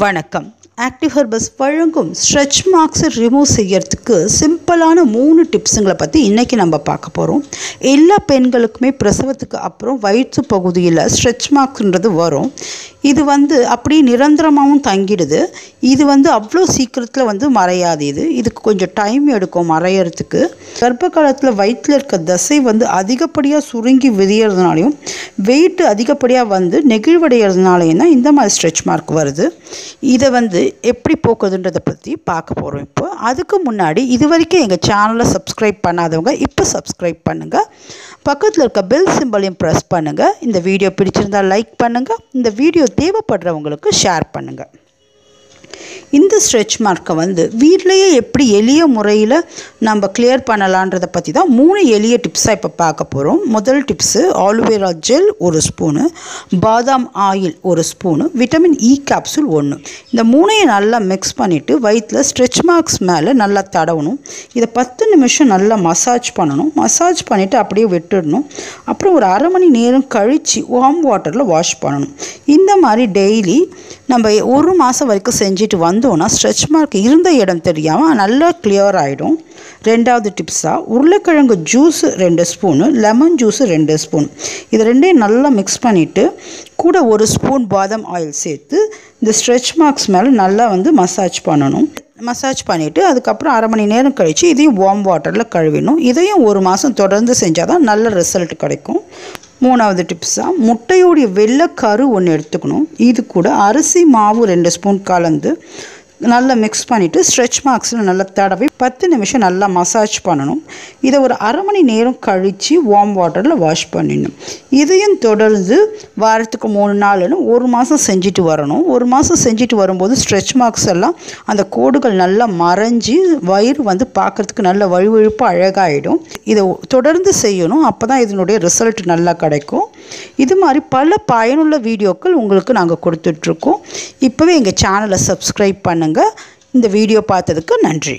வணக்கம். Active herbals வழங்கும் stretch மார்க்ஸை remove செய்யறதுக்கு சிம்பிளான 3 டிப்ஸுங்களை பற்றி இன்றைக்கி நம்ம பார்க்க போகிறோம். எல்லா பெண்களுக்குமே பிரசவத்துக்கு அப்புறம் வயிற்று பகுதியில் ஸ்ட்ரெச் மார்க்ஸ்ன்றது வரும். இது அப்படியே நிரந்தரமாகவும் தங்கிடுது. இது அவ்வளோ சீக்கிரத்தில் மறையாது. இதுக்கு கொஞ்சம் டைம் எடுக்கும் மறையறதுக்கு. கர்ப்ப காலத்தில் வயிற்றில் இருக்க தசை அதிகப்படியாக சுருங்கி விரியறதுனாலையும் வெயிட் அதிகப்படியாக நெகிழ்வடைகிறதுனாலையும் தான் இந்த மாதிரி ஸ்ட்ரெச் மார்க் வருது. இதை எப்படி போக்குதுன்றதை பற்றி பார்க்க போகிறோம். இப்போ அதுக்கு முன்னாடி இது வரைக்கும் எங்கள் சேனலை சப்ஸ்கிரைப் பண்ணாதவங்க இப்போ சப்ஸ்கிரைப் பண்ணுங்கள். பக்கத்தில் இருக்க பெல் சிம்பலையும் ப்ரெஸ் பண்ணுங்கள். இந்த வீடியோ பிடிச்சிருந்தால் லைக் பண்ணுங்கள். இந்த வீடியோ தேவைப்படுறவங்களுக்கு ஷேர் பண்ணுங்கள். இந்த ஸ்ட்ரெச் மார்க்கை வீட்டிலையே எப்படி எளிய முறையில் நம்ம கிளியர் பண்ணலான்றதை பற்றி தான் 3 எளிய டிப்ஸாக இப்போ பார்க்க போகிறோம். முதல் டிப்ஸு ஆலோவேரா ஜெல் 1 ஸ்பூனு, பாதாம் oil 1 spoon, vitamin E capsule 1. இந்த 3ஐயும் நல்லா மிக்ஸ் பண்ணிவிட்டு வயிற்றில் ஸ்ட்ரெச் மார்க்ஸ் மேலே நல்லா தடவணும். இதை 10 நிமிஷம் நல்லா மசாஜ் பண்ணணும். மசாஜ் பண்ணிவிட்டு அப்படியே விட்டுடணும். அப்புறம் ஒரு அரை மணி நேரம் கழித்து வார்ம் வாட்டரில் வாஷ் பண்ணணும். இந்த மாதிரி டெய்லி நம்ம 1 மாதம் வரைக்கும் செஞ்சுட்டு வந்தோன்னா ஸ்ட்ரெச் மார்க் இருந்த இடம் தெரியாமல் நல்லா கிளியர் ஆகிடும். ரெண்டாவது டிப்ஸாக உருளைக்கிழங்கு juice 2 spoon, lemon juice 2 spoon. இது ரெண்டையும் நல்லா மிக்ஸ் பண்ணிவிட்டு கூட 1 ஸ்பூன் பாதாம் ஆயில் சேர்த்து இந்த ஸ்ட்ரெச் மார்க்ஸ் மேலே நல்லா மசாஜ் பண்ணணும். மசாஜ் பண்ணிவிட்டு அதுக்கப்புறம் அரை மணி நேரம் கழித்து இதையும் வார்ம் வாட்டரில் கழுவிடணும். இதையும் 1 மாதம் தொடர்ந்து செஞ்சால் தான் நல்ல ரிசல்ட் கிடைக்கும். மூணாவது டிப்ஸாக முட்டையோடைய வெள்ளைக்கரு 1 எடுத்துக்கணும். இது கூட அரிசி மாவு 2 ஸ்பூன் கலந்து நல்லா மிக்ஸ் பண்ணிவிட்டு ஸ்ட்ரெச் மார்க்ஸில் நல்லா தடவி 10 நிமிஷம் நல்லா மசாஜ் பண்ணணும். இதை ஒரு அரை மணி நேரம் கழித்து வார்ம் வாட்டரில் வாஷ் பண்ணிடணும். இதையும் தொடர்ந்து வாரத்துக்கு 3 நாள்னு 1 மாதம் செஞ்சுட்டு வரணும். 1 மாதம் செஞ்சுட்டு வரும்போது ஸ்ட்ரெச் மார்க்ஸ் எல்லாம் அந்த கோடுகள் நல்லா மறைஞ்சி வயிறு பார்க்குறதுக்கு நல்ல வழுவழுப்பு அழகாகிடும். இதை தொடர்ந்து செய்யணும். அப்போ தான் இதனுடைய ரிசல்ட் நல்லா கிடைக்கும். இது மாதிரி பல பயனுள்ள வீடியோக்கள் உங்களுக்கு நாங்கள் கொடுத்துட்ருக்கோம். இப்போவே எங்கள் சேனலை சப்ஸ்கிரைப் பண்ணுங்கள். இந்த வீடியோ பார்த்ததுக்கு நன்றி.